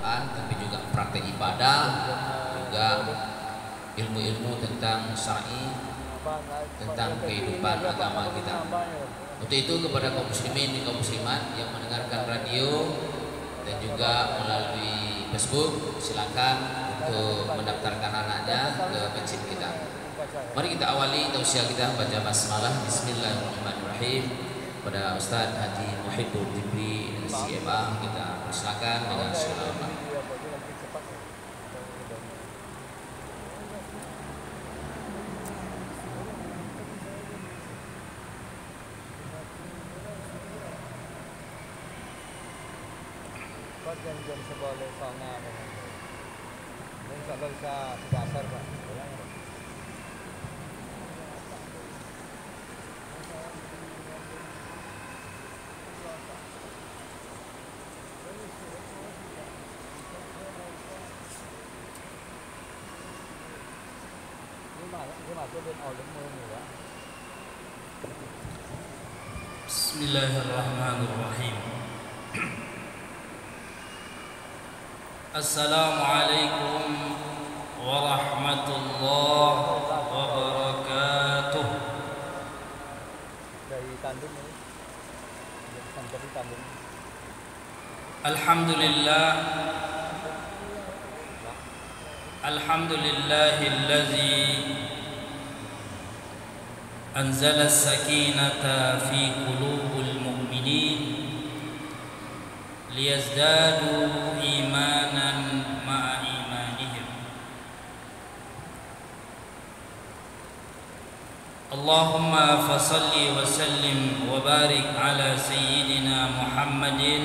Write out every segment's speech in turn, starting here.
Quran, tapi juga praktek ibadah, juga ilmu-ilmu tentang syar'i, tentang kehidupan agama kita. Untuk itu kepada kaum muslimin, kaum muslimat yang mendengarkan radio dan juga melalui Facebook, silakan untuk mendaftarkan anaknya ke masjid kita. Mari kita awali tausiah kita baca basmalah. Bismillahirrahmanirrahim. Pada Ustaz Haji Muhibbul Tibri SCMA kita persilakan dengan segala hormat. Jam sebelah sana, kalau bisa dasar Pak. Bismillahirrahmanirrahim. Assalamualaikum warahmatullahi wabarakatuh. Alhamdulillah, alhamdulillahillazi anzala as-sakinata fi qulubil mu'minin liyazdadu imanan ma'a imanihim. Allahumma fasalli wa sallim wa barik ala sayyidina Muhammadin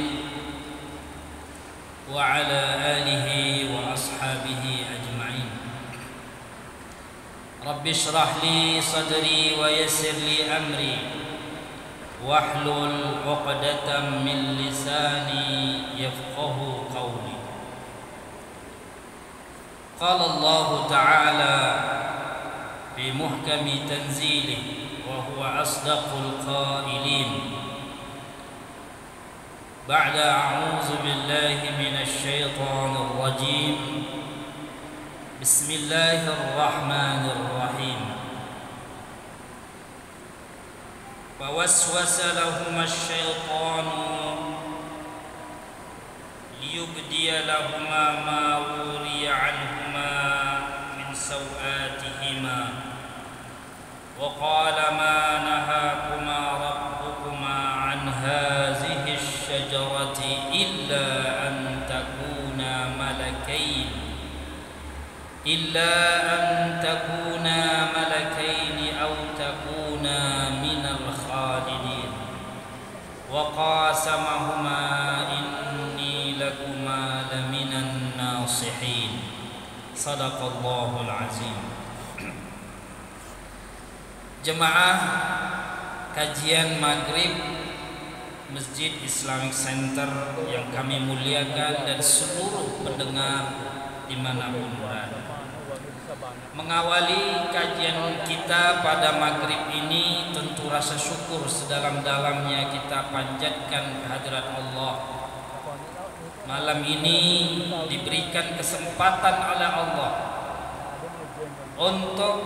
wa ala alihi wa ashabihi ajma'in. Rabbi shrah li sadri wa yassir li amri wahlul 'uqdatam min lisani yafqahu qawli. Qala Allah Ta'ala fi muhkami tanzilihi wa huwa asdaqul qailin. Ba'da a'udzu billahi minasy syaithanir rajim. Bismillahirrahmanirrahim. فوسوس لهما الشيطان ليبدي لهما ما وري عنهما من سوآتهما وقال ما نهاكما ربكما عن هذه الشجرة إلا أن تكونا ملكين أو تكونا من الخالدين وقاسمهما إني لكما لمن الناصحين صدق الله العظيم. Jemaah kajian maghrib Masjid Islamic Center yang kami muliakan dan seluruh pendengar dimanapun berada, mengawali kajian kita pada maghrib ini tentu rasa syukur sedalam-dalamnya kita panjatkan kehadirat Allah. Malam ini diberikan kesempatan oleh Allah untuk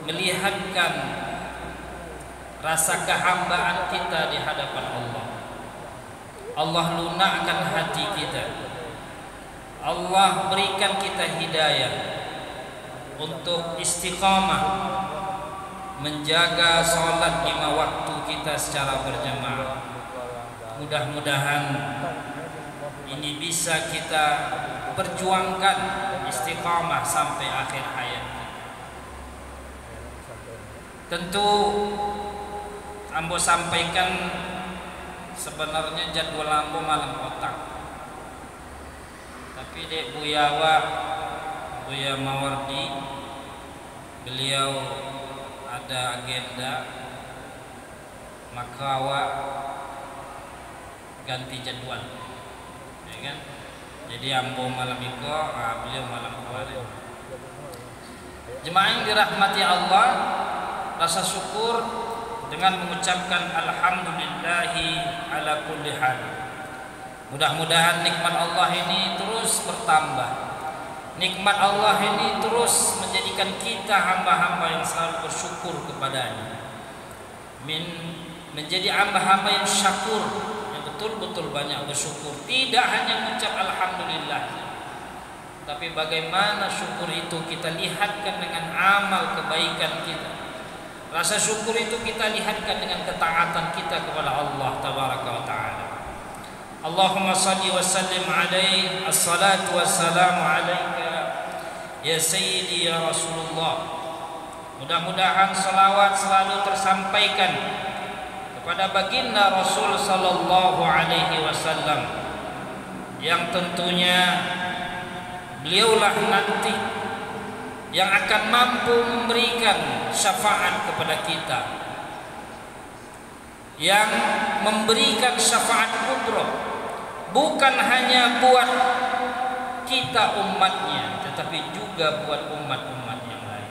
melihatkan rasa kehambaan kita di hadapan Allah. Allah lunakkan hati kita, Allah berikan kita hidayah untuk istiqamah menjaga sholat 5 waktu kita secara berjamaah. Mudah-mudahan ini bisa kita perjuangkan istiqamah sampai akhir hayat. Tentu ambo sampaikan sebenarnya jadwal ambo malam otak, tapi dek Buya Mawardi, beliau ada agenda, maka awak ganti jadwal, ya kan? Jadi ambo malam itu, beliau malam kemarin. Jemaah yang dirahmati Allah, rasa syukur dengan mengucapkan alhamdulillahi ala kulli hal. Mudah-mudahan nikmat Allah ini terus bertambah. Nikmat Allah ini terus menjadikan kita hamba-hamba yang selalu bersyukur kepadanya. Menjadi hamba-hamba yang syakur, yang betul-betul banyak bersyukur. Tidak hanya mengucap alhamdulillah, tapi bagaimana syukur itu kita lihatkan dengan amal kebaikan kita. Rasa syukur itu kita lihatkan dengan ketaatan kita kepada Allah tabaraka wa taala. Allahumma salli wa sallim alaihi, assalatu wassalamu alaika ya sayyidi ya Rasulullah. Mudah-mudahan salawat selalu tersampaikan kepada baginda Rasul sallallahu alaihi wasallam, yang tentunya beliaulah nanti yang akan mampu memberikan syafaat kepada kita, yang memberikan syafaat kubra bukan hanya buat kita umatnya, tetapi juga buat umat-umat yang lain.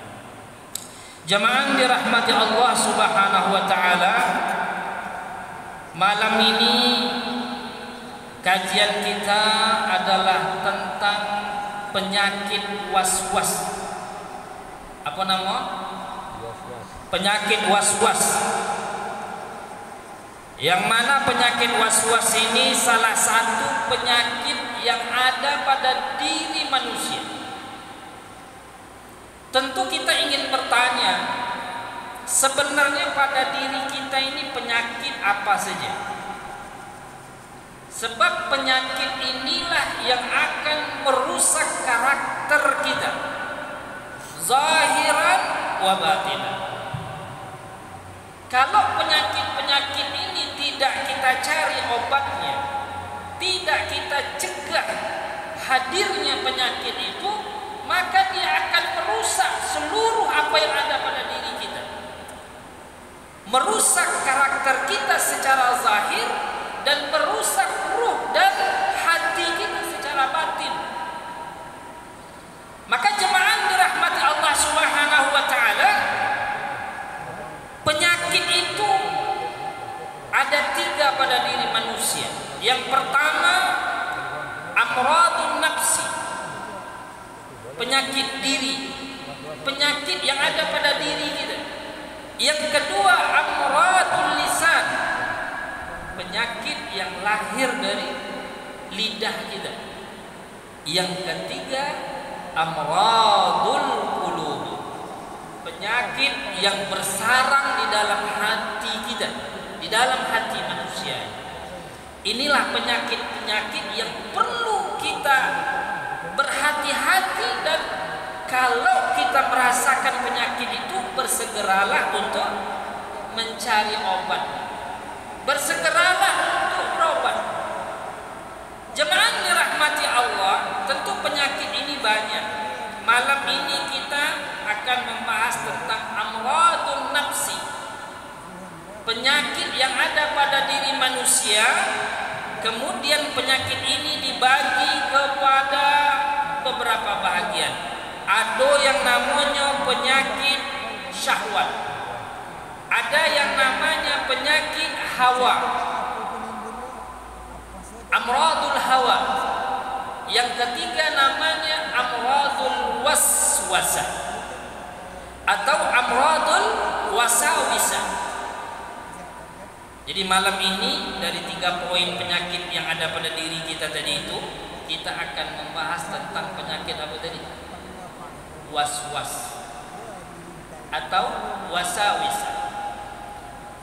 Jamaah dirahmati Allah Subhanahu wa taala, malam ini kajian kita adalah tentang penyakit was-was. Apa nama? Penyakit was-was. Yang mana penyakit was-was ini salah satu penyakit yang ada pada diri manusia. Tentu kita ingin bertanya, sebenarnya pada diri kita ini penyakit apa saja? Sebab penyakit inilah yang akan merusak karakter kita, zahiran wa batinan. Kalau penyakit-penyakit ini tidak kita cari obatnya, tidak kita cegah hadirnya penyakit itu, maka dia akan merusak seluruh apa yang ada pada diri kita, merusak karakter kita secara zahir dan merusak ruh dan hati kita secara batin. Maka jemaah dirahmati Allah Subhanahu wa taala, penyakit itu ada 3 pada diri manusia. Yang pertama, amradun nafsi, penyakit diri, penyakit yang ada pada diri kita. Yang kedua, amradul lisan, penyakit yang lahir dari lidah kita. Yang ketiga, amradul qulub, penyakit yang bersarang di dalam hati kita, di dalam hati manusia. Inilah penyakit-penyakit yang perlu kita berhati-hati, dan kalau kita merasakan penyakit itu, bersegeralah untuk mencari obat, bersegeralah untuk berobat. Jemaah dirahmati Allah, tentu penyakit ini banyak. Malam ini kita akan membahas tentang amradun nafsi, penyakit yang ada pada diri manusia. Kemudian penyakit ini dibagi kepada beberapa bahagian. Ada yang namanya penyakit syahwat, ada yang namanya penyakit hawa, amradul hawa. Yang ketiga namanya amradul waswasa atau amradul wasawisa. Jadi malam ini dari 3 poin penyakit yang ada pada diri kita tadi itu, kita akan membahas tentang penyakit apa tadi? Was-was atau wasawisa.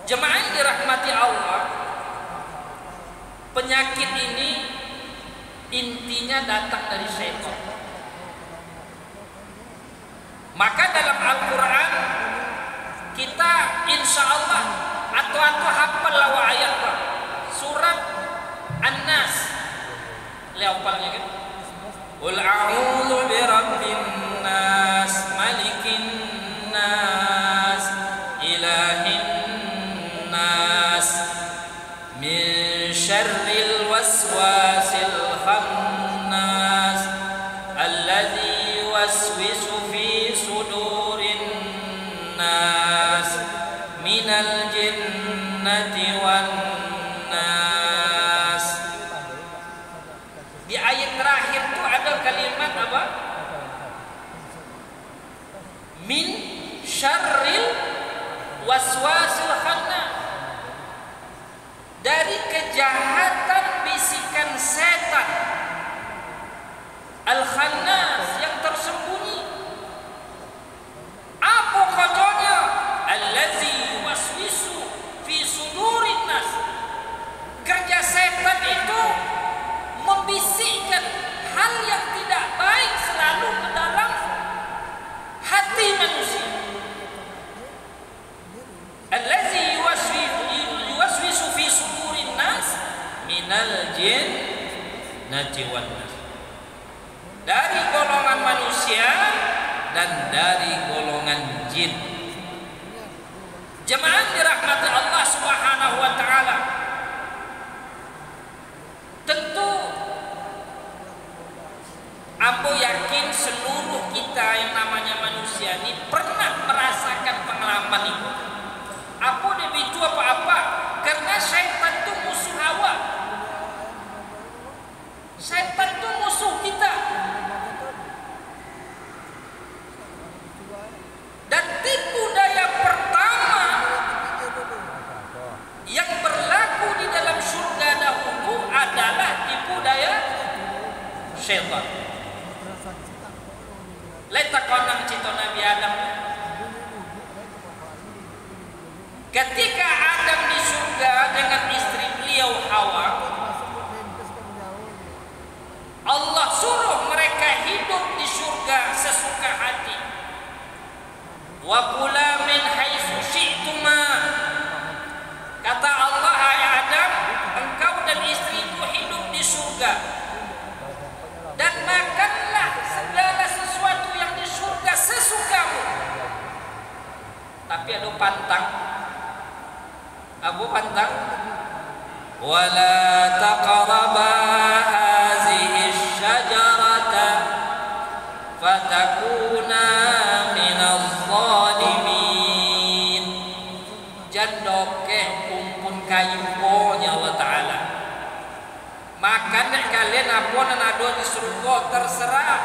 Jemaah dirahmati Allah, penyakit ini intinya datang dari syaitan. Maka dalam Al-Quran kita insya Allah atau hafal lawa ayat surat An-Nas, hafalnya kan? Qul a'udzu birabbin nas, malikin nas, ilahin nas, min syarril waswasil khannas, alladzi yuwaswisu fi sudurin nas, minal jinnati wan nas. Di ayat terakhir itu ada kalimat apa? Min syarril waswasil khannas. Dari kejahatan bisikan setan al-khannas yang tersembunyi. Apa katanya? Allazi yuwaswisu fi sudurin nas. Kerja setan itu membisikkan hal yang tidak baik selalu ke dalam hati manusia. Allazi yuwaswisu fi sudurin nas minal jinnati wan nas. Dari golongan manusia dan dari golongan jin. Jemaah dirahmati Allah Subhanahu wa taala. Tentu aku yakin seluruh kita yang namanya manusia ini pernah merasakan pengalaman itu. Aku itu apa-apa karena syaitan itu musuh awak. Syaitan itu musuh kita. Dan tipu daya pertama yang berlaku di dalam surga dahulu adalah tipu daya syaitan. Letak konang cito Nabi Adam. Ketika Adam di surga dengan istri beliau Hawa, Allah suruh mereka hidup di surga sesuka hati. Wa kula min haitsu syi'tuma. Kata Allah, hai Adam, engkau dan istrimu hidup di surga. Dan makanlah segala sesuatu yang di surga sesukamu. Tapi ada pantang. Abu pantang. Wala taqraba hazihi syajarata fatakuna minaz zalimin. Jandoke kumpun kayu ponya Allah Ta'ala. Makan kalian apa nado di surga terserah,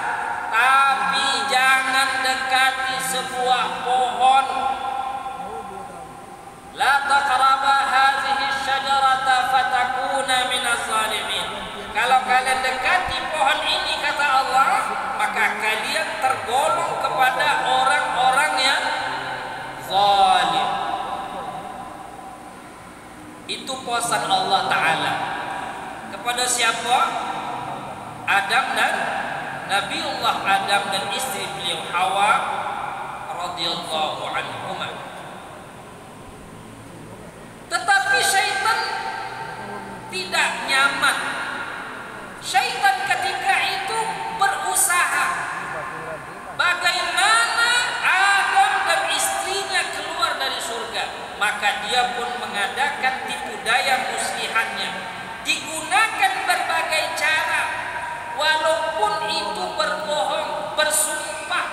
tapi jangan dekati sebuah pohon. La taqraba hadhihi syajarata fatakuna minaz zalimin. Kalau kalian dekati pohon ini kata Allah, maka kalian tergolong kepada orang-orang yang zalim. Itu pesan Allah Ta'ala kepada siapa? Adam dan Nabiullah Adam dan istri beliau Hawa radhiyallahu anhuma. Tetapi syaitan tidak nyaman. Syaitan ketika itu berusaha bagaimana Adam dan istrinya keluar dari surga. Maka dia pun mengadakan tipu daya muslihannya. Digunakan berbagai cara, walaupun itu berbohong, bersumpah,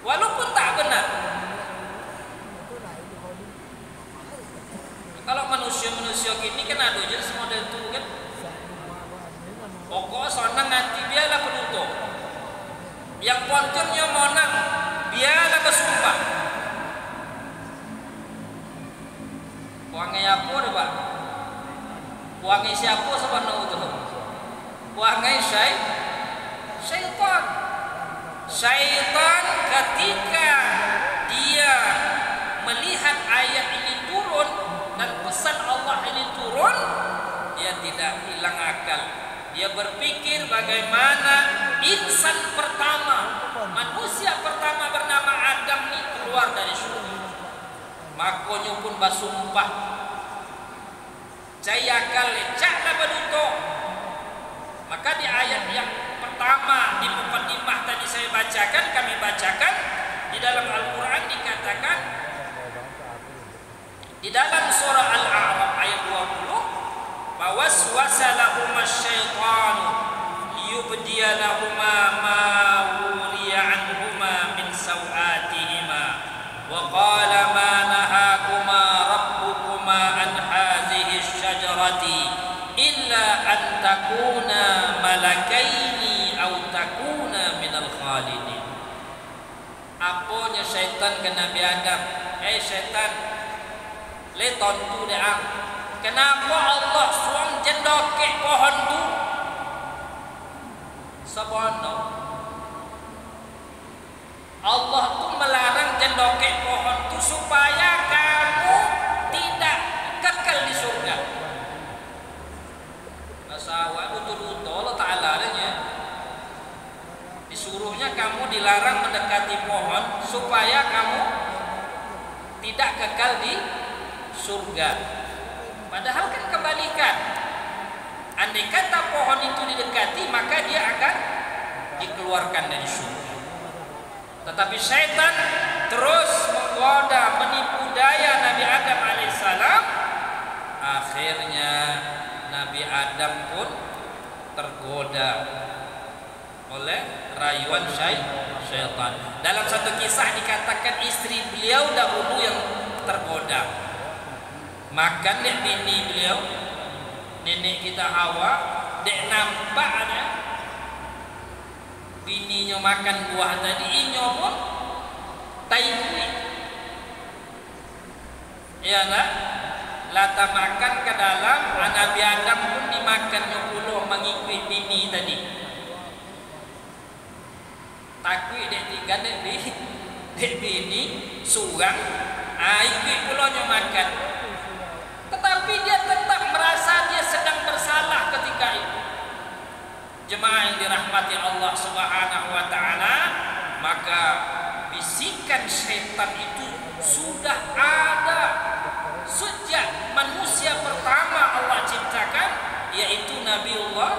walaupun tak benar. Kalau manusia-manusia gini kan ada aja semua dari itu kan. Pokok sonang nanti biarlah penutup. Yang ponconnya monang biarlah bersumpah. Wangi apa deh Pak? Wangi siapa sebenarnya itu? Wangi syaitan. Syaitan ketika dia melihat ayat ini turun dan pesan Allah ini turun, dia tidak hilang akal. Dia berpikir bagaimana insan pertama, manusia pertama bernama Adam ini keluar dari surga. Makanya pun bersumpah, saya akal lecaklah beruto. Maka di ayat yang pertama di muqaddimah tadi saya bacakan, kami bacakan di dalam Al-Quran dikatakan di dalam surah Al-A'raf ayat 20, waswasa lahuma syaitanu liyubdiya lahuma ma wuriya anhuma min sawatihima wa qala ma nahakuma rabbukuma an hadhihi syajarati illa an takuna malakaini aw takuna minal khalidin. Apanya syaitan ke Nabi Adam? Syaitan, le tontu deh ang. Kenapa Allah suang jendoke pohon tu? Sabono. Allah tu melarang jendoke pohon tu supaya kamu tidak kekal di surga. Masawa betul-betul Allah Ta'ala adanya. Disuruhnya kamu dilarang mendekati pohon supaya kamu tidak kekal di surga. Padahal kan kebalikan. Andai kata pohon itu didekati, maka dia akan dikeluarkan dari surga. Tetapi syaitan terus menggoda, menipu daya Nabi Adam alaihissalam. Akhirnya Nabi Adam pun tergoda oleh rayuan syaitan. Dalam satu kisah dikatakan istri beliau dahulu yang tergoda. Makan dek bini beliau, nenek kita Hawa, dek nampak ada bininya makan buah tadi, inyo pun taikui. Ya nak, lata makan ke dalam, Nabi Adam pun dimakannya puluh mengikui bini tadi. Takui dek tiga dek bini surang, ikut pulaunya makan. Tetapi dia tetap merasa dia sedang bersalah ketika itu. Jemaah yang dirahmati Allah Subhanahu wa taala, maka bisikan syaitan itu sudah ada sejak manusia pertama Allah ciptakan, yaitu Nabiullah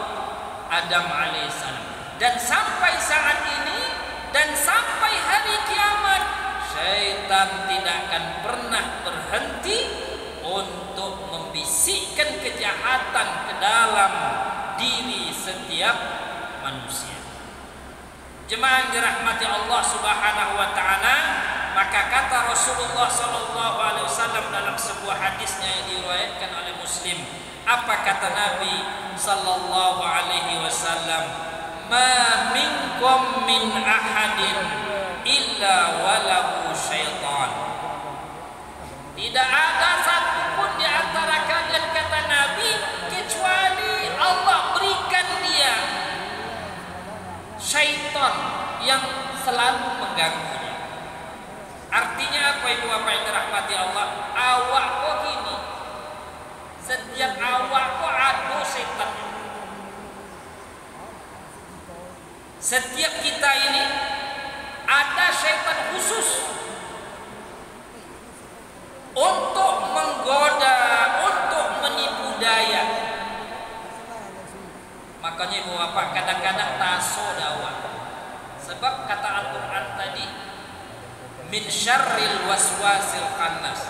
Adam alaihissalam. Dan sampai saat ini dan sampai hari kiamat, syaitan tidak akan pernah berhenti untuk membisikkan kejahatan ke dalam diri setiap manusia. Jemaah yang dirahmati Allah Subhanahu wa taala, maka kata Rasulullah sallallahu alaihi wasallam dalam sebuah hadisnya yang diriwayatkan oleh Muslim, apa kata Nabi sallallahu alaihi wasallam? Ma minkum min ahadin illa walahu syaitan. Tidak ada satupun di antara kalian, kata Nabi, kecuali Allah berikan dia syaitan yang selalu mengganggunya. Artinya apa ibu bapak yang dirahmati Allah? Awak kok gini, setiap awak kok ada syaitan. Setiap kita ini ada syaitan khusus untuk menggoda, untuk menipu daya. Makanya ibu bapak kadang-kadang taso dakwah. Sebab kata Al-Quran tadi, min syarril waswasil khannas,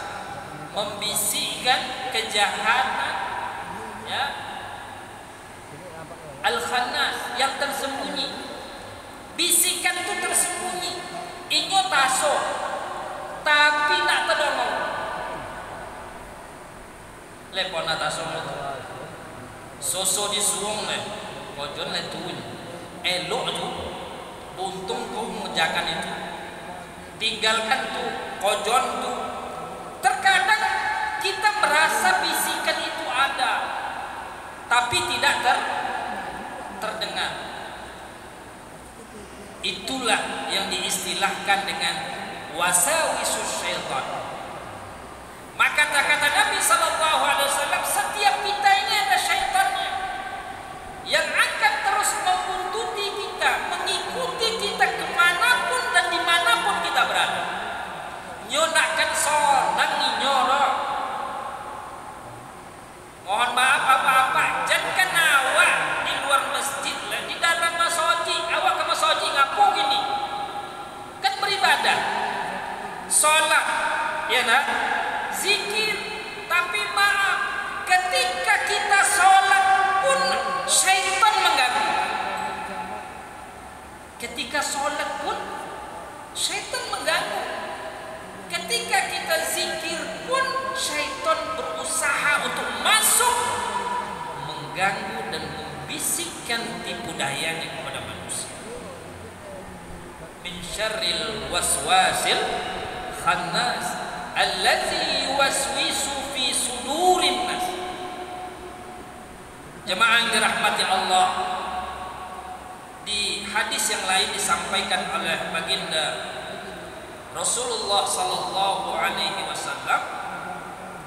membisikkan kejahatan, ya, al-khannas, yang tersembunyi. Bisikan itu tersembunyi, inyo taso tapi nak terdomong. Lepona taso itu soso disuung le, kojon le tuin, elok tu, untung tu mengerjakan itu, tinggalkan tu, kojon tu. Terkadang kita merasa bisikan itu ada, tapi tidak terdengar. Itulah yang diistilahkan dengan wasawisus syaitan. Maka kata Nabi sallallahu alaihi wasallam, setiap kita ini ada syaitannya yang akan terus membuntuti kita, mengikuti kita kemanapun dan dimanapun kita berada. Nyonakan sonang nyoro. Mohon maaf apa-apa, jangan awak di luar masjid lah, di dalam masjid. Awak ke masjid ngapu gini? Kan beribadah, sholat, ya nak, zikir. Tapi maaf, ketika mengganggu dan membisikkan tipu dayanya kepada manusia. Min syarril waswasil khannas allazi yuwaswisu fi sudurin nas. Jemaah yang dirahmati Allah, di hadis yang lain disampaikan oleh baginda Rasulullah sallallahu alaihi wasallam,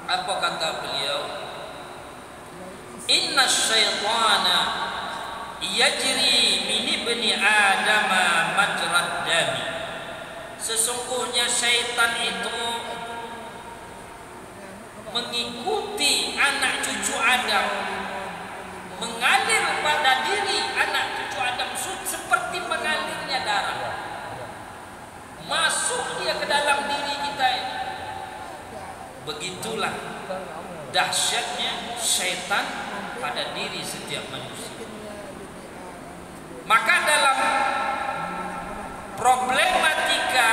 apa kata beliau? Inna syaitana yajri min ibni adama majrad dami. Sesungguhnya syaitan itu mengikuti anak cucu Adam, mengalir pada diri anak cucu Adam seperti mengalirnya darah. Masuk dia ke dalam diri kita ini. Begitulah dahsyatnya syaitan pada diri setiap manusia. Maka dalam problematika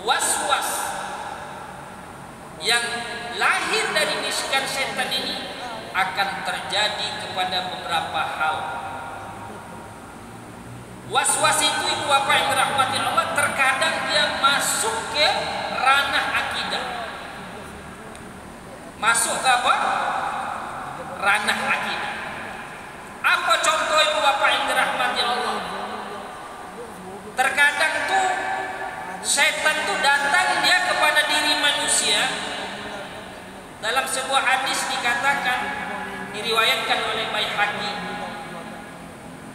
was-was yang lahir dari bisikan setan ini akan terjadi kepada beberapa hal. Was-was itu ibu bapak yang dirahmati Allah, terkadang dia masuk ke ranah akidah. Masuk ke apa? Ranah akidah. Apa contoh ibu bapak yang dirahmati Allah? Terkadang tuh setan tuh datang dia kepada diri manusia. Dalam sebuah hadis dikatakan, diriwayatkan oleh Baihaqi,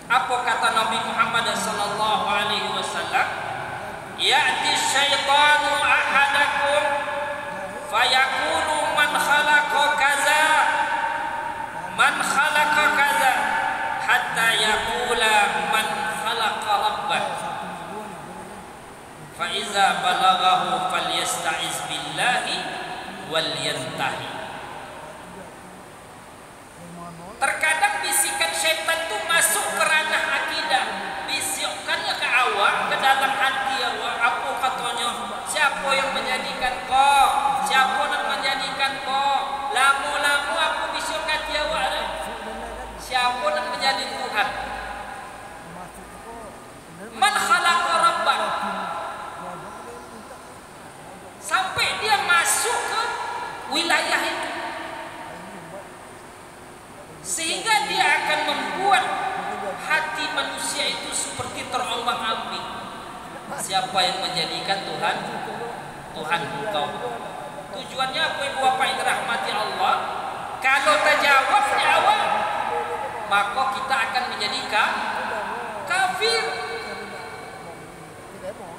apa kata Nabi Muhammad sallallahu alaihi wasallam? Ya'ti syaitanu ahadakum fayaqulu man khalaqa kaza hatta yaqula man khalaqa rabbah fa iza balaghahu falyasta'iz billahi wal yantahi. Terkadang bisikan syaitan itu masuk ke ranah akidah, bisikannya ke awak, ke dalam hati awak. Apa katanya? Siapa yang menjadikan kau? Siapa yang menjadikan kau? Lamu-lamu aku bisik hati awak. Siapa yang menjadi Tuhan? Man khalaqa rabbak. Sampai dia masuk ke wilayah itu, sehingga dia akan membuat hati manusia itu seperti terombang-ambing. Siapa yang menjadikan Tuhan? Tuhan engkau. Tujuannya apa ibu bapak yang dirahmati Allah? Kalau terjawab di awal, maka kita akan menjadikan kafir.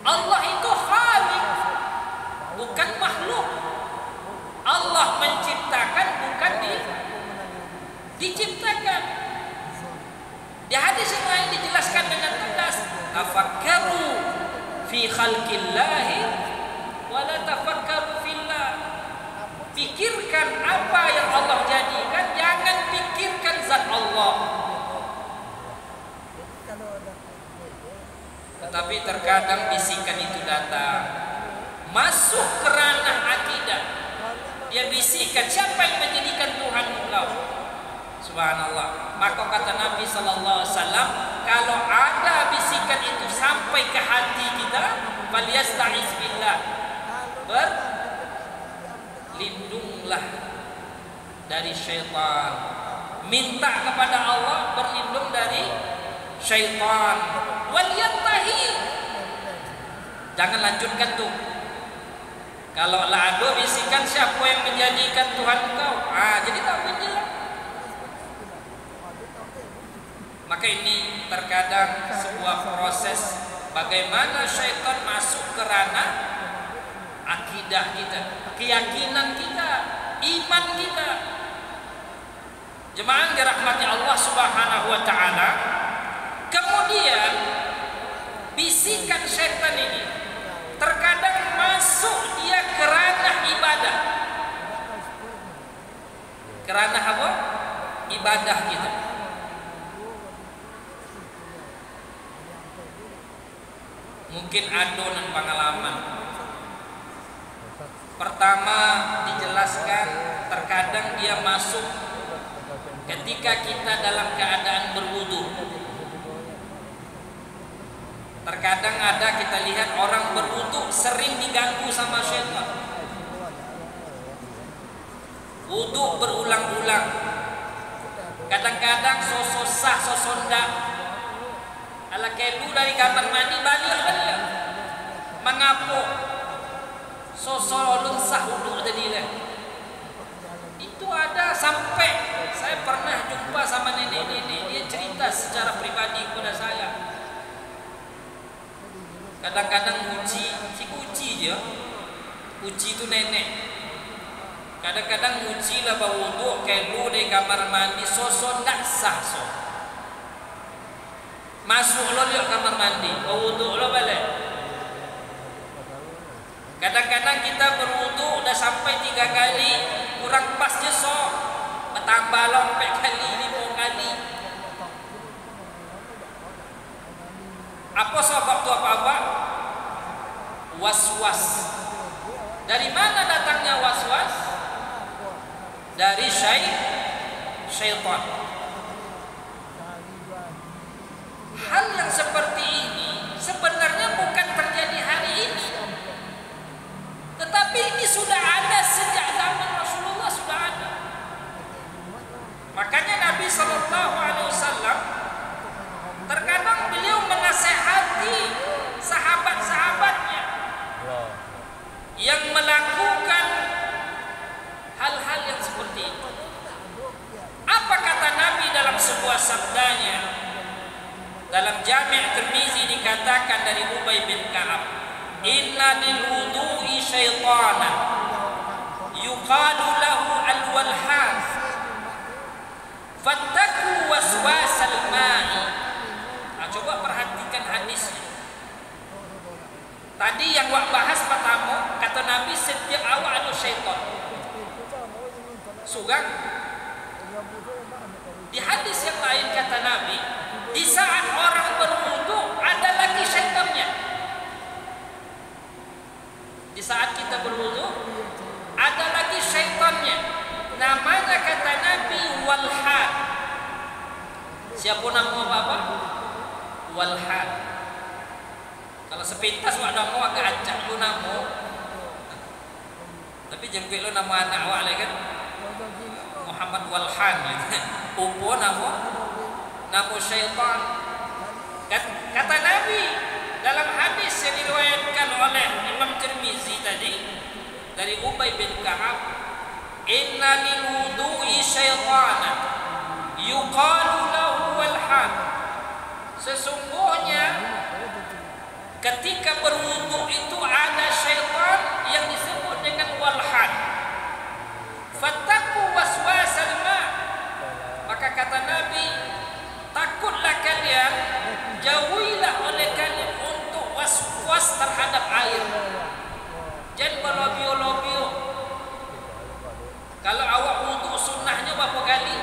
Allah itu khalik, bukan makhluk. Allah menciptakan, bukan diciptakan. Di hadis yang lain dijelaskan dengan tegas, tafakkaru fi khalqillahi wa la tafakkaru fillah. Pikirkan apa yang Allah jadikan, jangan pikirkan zat Allah. Tetapi terkadang bisikan itu datang, masuk ke ranah akidah. Dia bisikan, siapa yang menjadikan Tuhan engkau? Subhanallah. Maka kata Nabi sallallahu alaihi wasallam, kalau ada bisikan itu sampai ke hati kita, falyasta'iz billah. Berlindunglah dari syaitan. Minta kepada Allah berlindung dari syaitan. Wal yantahi. Jangan lanjutkan tuh. Kalau lah ada bisikan siapa yang menjadikan Tuhan engkau? Jadi tak jelas. Maka ini terkadang sebuah proses bagaimana syaitan masuk ke ranah akidah kita, keyakinan kita, iman kita. Jemaah dirahmati Allah Subhanahu wa taala. Kemudian bisikan syaitan ini terkadang masuk dia ke ranah ibadah. Ke ranah apa? Ibadah kita. Mungkin adonan pengalaman. Pertama dijelaskan terkadang dia masuk ketika kita dalam keadaan berwudu. Terkadang ada kita lihat orang berwudu sering diganggu sama syaitan. Wudu berulang-ulang. Kadang-kadang sosok sah, sosok ndak. Ala kelu dari kamar mandi balik. Mengapa? Sosok lun sah wudu tadi lah. Itu ada sampai saya pernah jumpa sama nenek-nenek, dia cerita secara pribadi kepada saya. Kadang-kadang uji dia. Uji itu nenek. Kadang-kadang uji lah berwudu kelu di kamar mandi sosok ndak sah so. Masuk lo di kamar mandi, berwudu lo balik. Kadang-kadang kita berwudu udah sampai 3 kali kurang pas je so. Bertambah lo 4 kali, 5 kali. Apa sebab tu apa-apa? Was-was. Dari mana datangnya was-was? Dari syaitan. Hal yang seperti ini sebenarnya bukan terjadi hari ini, tetapi ini sudah ada sejak zaman Rasulullah, sudah ada. Makanya Nabi SAW terkadang beliau menasehati sahabat-sahabatnya yang melakukan hal-hal yang seperti itu. Apa kata Nabi dalam sebuah sabdanya? Dalam Jami' Tirmizi dikatakan dari Ubay bin Ka'ab, "Inna lil wudu'i syaitanan yuqalu lahu al-walhan fattaku waswasal ma'i." Nah, coba perhatikan hadisnya. Tadi yang wak bahas pertama, kata Nabi setiap awak ada syaitan. Sugang. Di hadis yang lain kata Nabi, di saat orang berwudu ada lagi syaitannya. Di saat kita berwudu ada lagi syaitannya. Namanya kata Nabi walhan. Siapa nama apa? Walhan. Kalau sepintas wak nama agak acak lu nama. Tapi jengkik lu nama anak wak lagi kan? Muhammad Walhan. Upo nama syaitan. Kata Nabi dalam hadis yang diriwayatkan oleh Imam Tirmizi tadi dari Ubay bin Ka'ab, "Inna lil wudu'i syaitanan yuqalu lahu walhan." Sesungguhnya ketika berwudu itu ada syaitan yang disebut dengan walhan. Fattaku waswasal ma. Maka kata Nabi, takutlah kalian, jauhilah oleh kalian untuk was-was terhadap air. Jangan berlobio-lobio. Kalau awak wudu sunnahnya berapa kali?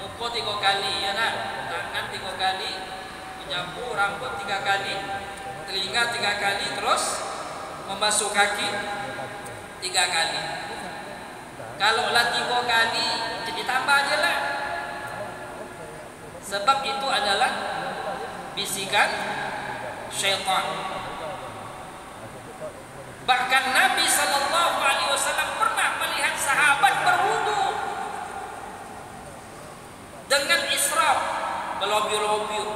Muka 3 kali, ya nak? Tangan 3 kali, menyapu rambut 3 kali, telinga 3 kali, terus membasuh kaki 3 kali. Kalau lah 3 kali, jadi tambah aja lah. Sebab itu adalah bisikan syaitan. Bahkan Nabi SAW pernah melihat sahabat berwudu dengan israf, berlobio-lobio.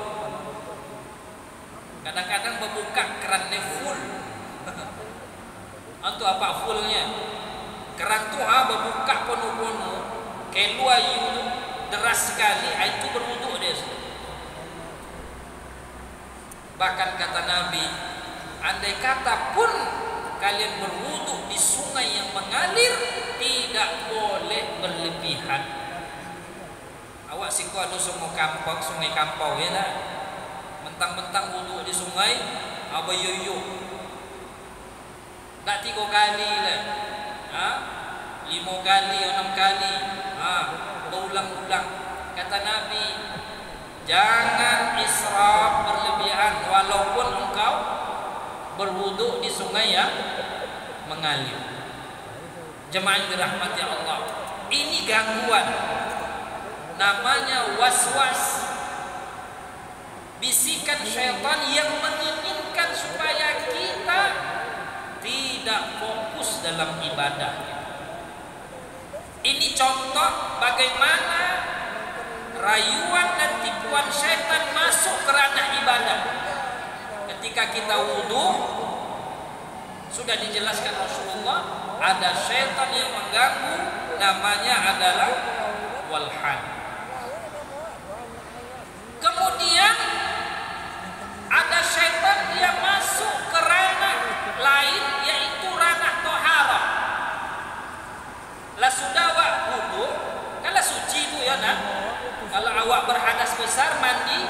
Kadang-kadang membuka kerannya full. Itu apa fullnya? Keran tu berbuka penuh-penuh, keluar deras sekali, itu berwudu dia. Bahkan kata Nabi, andai kata pun kalian berwudu di sungai yang mengalir, tidak boleh berlebihan. Awak siko ada sungai kampau ya dah. Mentang-mentang wudu di sungai, abayuyu. Tak 3 kali lah. 5 kali, 6 kali. Berulang-ulang. Kata Nabi, jangan israf berlebihan walaupun engkau berwudu di sungai yang mengalir. Jemaah yang dirahmati Allah, ini gangguan. namanya waswas, bisikan syaitan yang menginginkan supaya kita tidak fokus dalam ibadah. Ini contoh bagaimana rayuan dan tipuan syaitan masuk ke ranah ibadah. Ketika kita wudu, sudah dijelaskan Rasulullah, ada syaitan yang mengganggu, namanya adalah walhan. Kemudian ada syaitan yang masuk ke ranah lain, yaitu ranah toharah. Lah sudah awak wudu, kalau suci itu ya nak. Kalau awak berhadas besar, mandi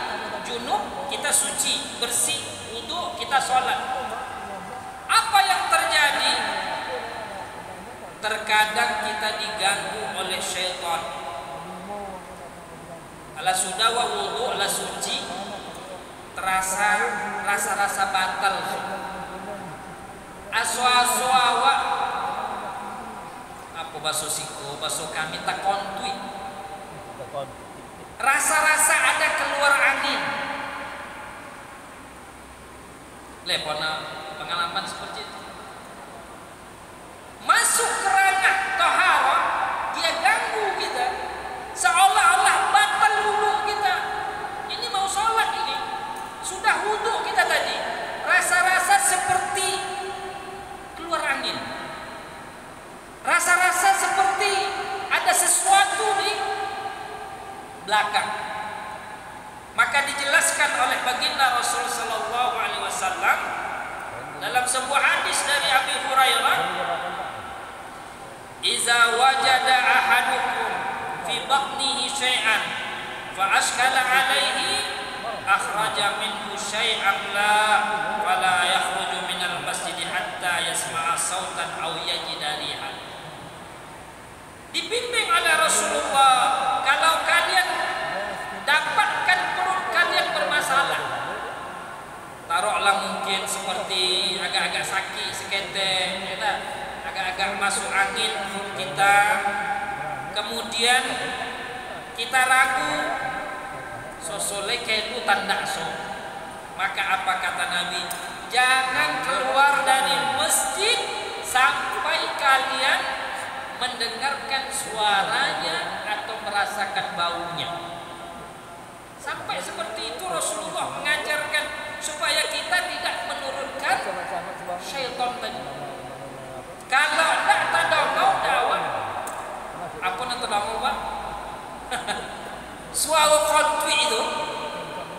junub, kita suci, bersih, wudu, kita sholat. Apa yang terjadi? Terkadang kita diganggu oleh syaitan. Kalau sudah awak wudu, ala suci, terasa rasa-rasa batal. Aso-aso awak apa basuh siku, basuh kami tak kontui. Rasa-rasa ada keluar angin. Lepona pengalaman seperti itu. Masuk ke ranah taharah, dia ganggu kita. Seolah-olah batal wudu kita. Ini mau sholat ini. Sudah wudu kita tadi. Rasa-rasa seperti keluar angin. Rasa-rasa seperti ada sesuatu di belakang. Maka dijelaskan oleh baginda Rasul sallallahu alaihi wasallam dalam sebuah hadis dari Abi Hurairah, "Iza wajada ahadukum fi batnihi syai'an fa ashkala alaihi akhraja minhu syai'an la fala yakhruju minal masjid hatta yasma'a sautan aw yajida rihan." Dibimbing oleh Rasulullah, kalau kalian dapatkan perut kalian bermasalah, taruhlah mungkin seperti agak-agak sakit seketek, ya, agak-agak masuk angin kita, kemudian kita ragu, sosole kelu tanda so, maka apa kata Nabi? Jangan keluar dari masjid sampai kalian mendengarkan suaranya atau merasakan baunya. Sampai seperti itu Rasulullah mengajarkan supaya kita tidak menurunkan syaitan tadi. Kalau tak mau dakwah, apa nanti mau Pak? Suara kontri itu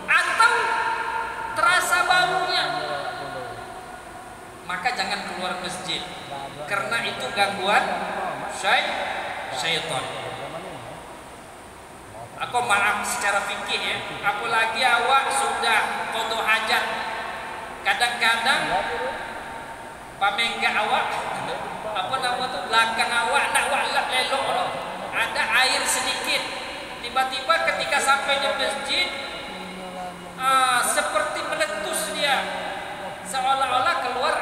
atau terasa baunya, maka jangan keluar masjid, karena itu gangguan syaitan. Aku maaf secara fikih ya, apalagi awak sudah qada hajat, kadang-kadang pamengga awak apa nama tu belakang awak nak walak lelok loh, ada air sedikit, tiba-tiba ketika sampai di masjid seperti meletus dia, seolah-olah keluar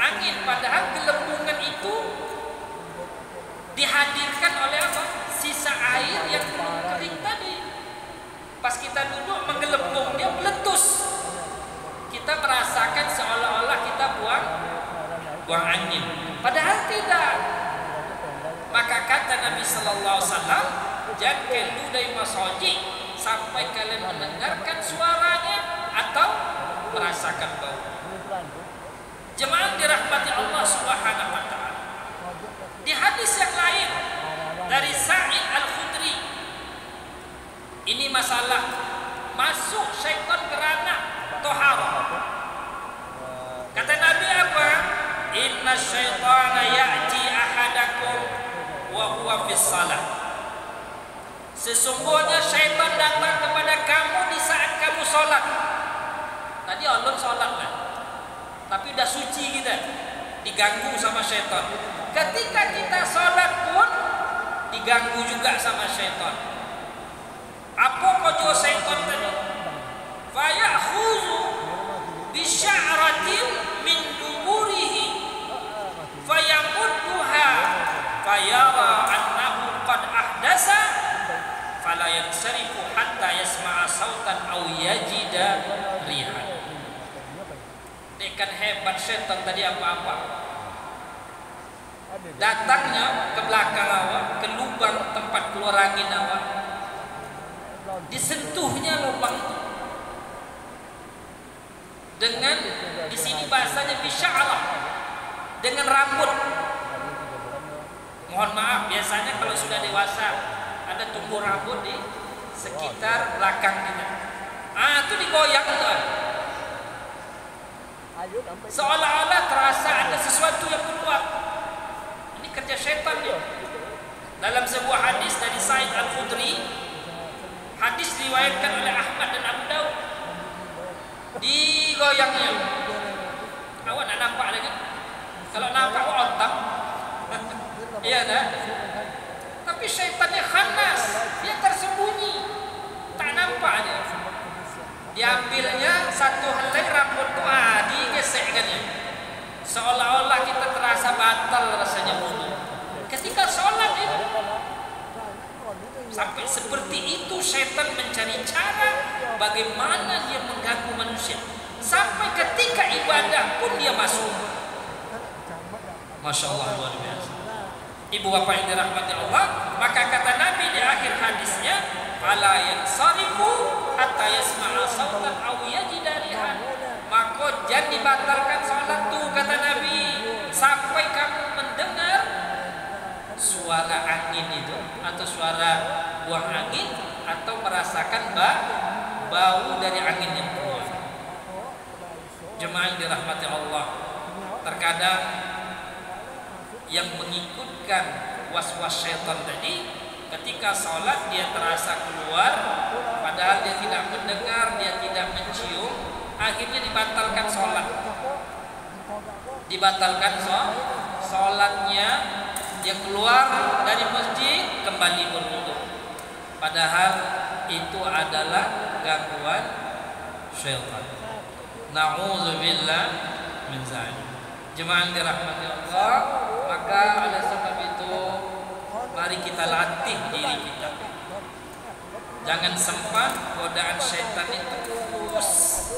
angin, padahal gelembungan itu dihadirkan oleh apa? Sisa air yang belum kering tadi. Pas kita duduk menggelembung, dia meletus. Kita merasakan seolah-olah kita buang angin, padahal tidak. Maka kata Nabi sallallahu alaihi wasallam, jangan keluar dari masjid sampai kalian mendengarkan suaranya atau merasakan bau. Jemaah dirahmati Allah Subhanahu wa taala. Di hadis yang lain dari Sa'id Al-Khudri, ini masalah masuk syaitan ke ranah toharah. Kata Nabi apa? Inna syaitana ya'ti ahadakum wa huwa fis salah. Sesungguhnya syaitan datang kepada kamu di saat kamu sholat. Tadi Allah sholat lah, tapi udah suci kita, diganggu sama syaitan. Ketika kita sholat pun diganggu juga sama syaitan. Apa kojo syaitan tadi? Fayakhudhu bisya'ratin min duburihi fayamudduha fayara annahu qad ahdasa sautan aw yajida rihan. Dekan hebat setan tadi apa-apa. Datangnya ke belakang awak, ke lubang tempat keluar angin awak, disentuhnya lubang itu dengan, di sini bahasanya bisya'alah, dengan rambut. Mohon maaf, biasanya kalau sudah dewasa ada tumbuh rambut di sekitar belakang kita. Itu digoyang tuh. Seolah-olah terasa ada sesuatu yang keluar. Ini kerja setan dia. Dalam sebuah hadis dari Sa'id Al-Khudri, hadis diriwayatkan oleh Ahmad dan Abu Daud, digoyangnya. Awak nak nampak lagi? Kalau nampak awak otak. Iya dah. Tapi syaitannya khanas, dia tersembunyi, tak nampak dia. Diambilnya satu helai rambut tu, digesekkannya, seolah-olah kita terasa batal rasanya wudu. Ketika sholat itu, sampai seperti itu syaitan mencari cara bagaimana dia mengganggu manusia. Sampai ketika ibadah pun dia masuk. Masya Allah, luar biasa. Ibu bapak yang dirahmati Allah, maka kata Nabi di akhir hadisnya, fala yansarifu hatta yasma'a sautan aw yajida rihan. Maka jangan dibatalkan salat tu, kata Nabi, sampai kamu mendengar suara angin itu, atau suara buang angin, atau merasakan bau dari angin yang keluar. Jemaah yang dirahmati Allah, terkadang yang mengikutkan was-was syaitan tadi, ketika sholat dia terasa keluar, padahal dia tidak mendengar, dia tidak mencium, akhirnya dibatalkan sholat. Dibatalkan sholatnya, dia keluar dari masjid, kembali berwudu. Padahal itu adalah gangguan syaitan. Na'udzubillah min zalik. Jemaah yang dirahmati Allah, maka oleh sebab itu mari kita latih diri kita. Jangan sempat godaan syaitan itu terus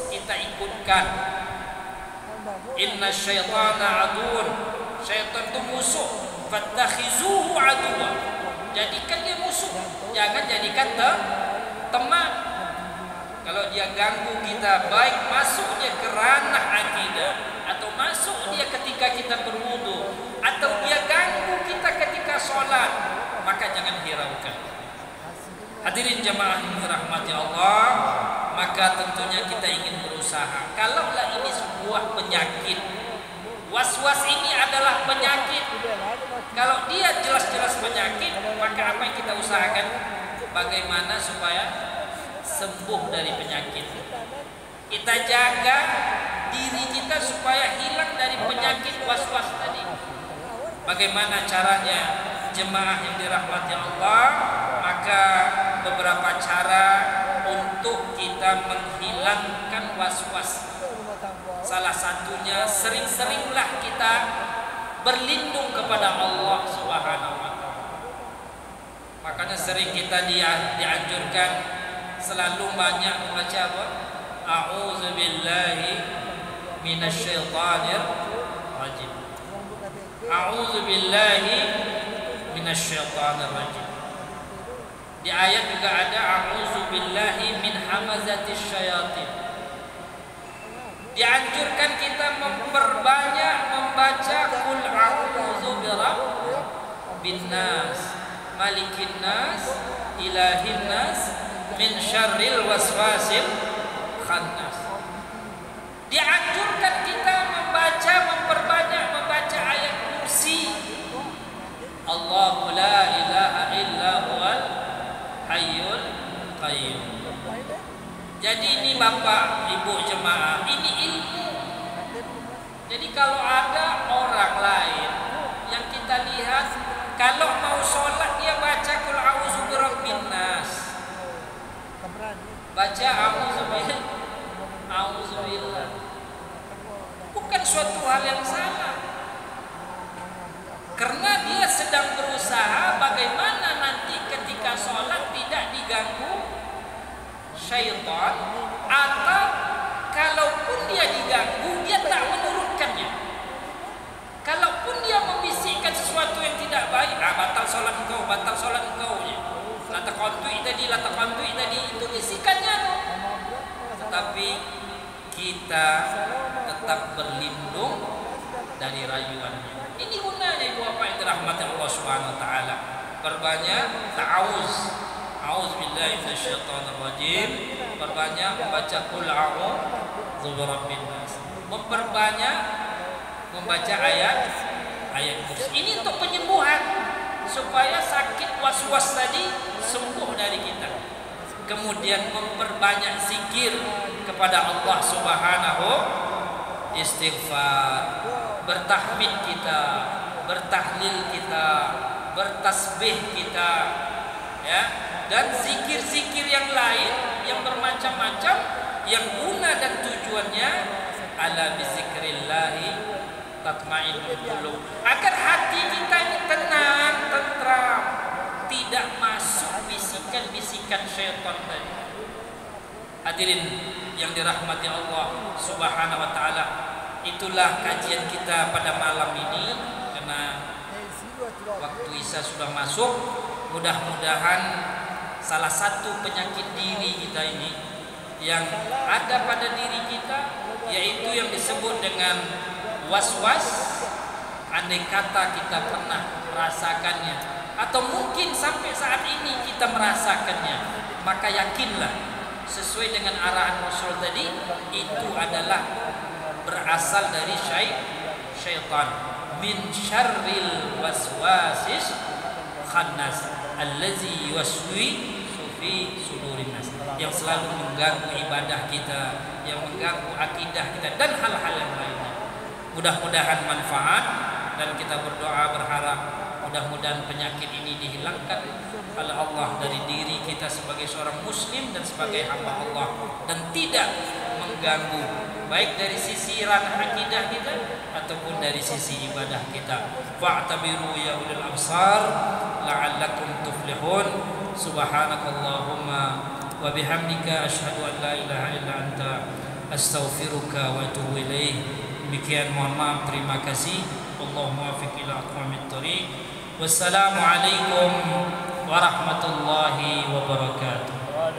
kita ikutkan. Inna syaitana aduun, syaitan itu musuh. Fattakhizuhu aduwa, jadikan dia musuh, jangan jadikan teman. Kalau dia ganggu kita, baik masuk dia ke ranah akidah, atau masuk dia ketika kita berwudu, atau dia ganggu kita ketika sholat, maka jangan hiraukan. Hadirin jemaah yang dirahmati Allah, maka tentunya kita ingin berusaha. Kalaulah ini sebuah penyakit, was-was ini adalah penyakit, kalau dia jelas-jelas penyakit, maka apa yang kita usahakan? Bagaimana supaya sembuh dari penyakit? Kita jaga diri kita supaya hilang dari penyakit was-was tadi. Bagaimana caranya, jemaah yang dirahmati Allah? Maka beberapa cara untuk kita menghilangkan was-was. Salah satunya, sering-seringlah kita berlindung kepada Allah Subhanahu wa ta'ala. Makanya sering kita dianjurkan selalu banyak membaca apa? A'udzubillahi minasyaitonir rajim. A'udzubillahi minasyaitonir rajim. Di ayat juga ada a'udzubillahi min hamazatis syayatin. Dianjurkan kita memperbanyak membaca qul a'udzu birabbin nas, malikin nas, ilahin nas, min syarril waswasil khannas. Dianjurkan kita memperbanyak membaca ayat kursi, Allahu la ilaha illa huwal hayyul qayyum. Jadi ini Bapak Ibu jemaah, ini ilmu. Jadi kalau ada orang lain yang kita lihat, kalau mau sholat dia baca qul a'udzu birabbin nas, baca a'udzubillah, bukan suatu hal yang salah, karena dia sedang berusaha bagaimana nanti ketika sholat tidak diganggu syaitan, atau kalaupun dia diganggu dia tak menurutkannya. Kalaupun dia membisikkan sesuatu yang tidak baik, batal solat engkau, batal solat engkau, lata kontui tadi, itu bisikannya. Tetapi kita tetap berlindung dari rayuannya. Ini gunanya ibu bapak yang dirahmati Allah Subhanahu wa taala. Perbanyak ta'awuz. A'udzubillahi minasyaitonirrajim. Perbanyak membaca qul a'udzu birabbin nas. Memperbanyak membaca ayat kursi. Ini untuk penyembuhan, supaya sakit was-was tadi sembuh dari kita. Kemudian memperbanyak zikir kepada Allah Subhanahu, istighfar, bertahmid kita, bertahlil kita, bertasbih kita, ya, dan zikir-zikir yang lain yang bermacam-macam yang guna dan tujuannya ala bizikrillahi tatma'innul qulub, agar hati kita ini tenang, tentram, tidak masuk bisikan-bisikan syaitan tadi. Hadirin yang dirahmati Allah Subhanahu wa taala, itulah kajian kita pada malam ini, karena waktu Isya sudah masuk. Mudah-mudahan salah satu penyakit diri kita ini yang ada pada diri kita, yaitu yang disebut dengan was-was, andai kata kita pernah merasakannya, atau mungkin sampai saat ini kita merasakannya, maka yakinlah sesuai dengan arahan Rasul tadi, itu adalah berasal dari syaitan. Min syarril waswasis khannas allazi yuwaswisu fi sudurin nas, yang selalu mengganggu ibadah kita, yang mengganggu akidah kita, dan hal-hal yang lainnya. Mudah-mudahan manfaat, dan kita berdoa berharap mudah-mudahan penyakit ini dihilangkan oleh Allah dari diri kita sebagai seorang muslim dan sebagai hamba Allah, dan tidak mengganggu baik dari sisi ranah akidah kita ataupun dari sisi ibadah kita. Fa'tabiru ya ulil absar la'allakum tuflihun. Subhanakallahumma wa bihamdika asyhadu an la ilaha illa anta astaghfiruka wa atubu ilaik. Demikian, mohon maaf, terima kasih. Allahumma muwaffiq ila aqwamit thoriq. Wassalamualaikum warahmatullahi wabarakatuh.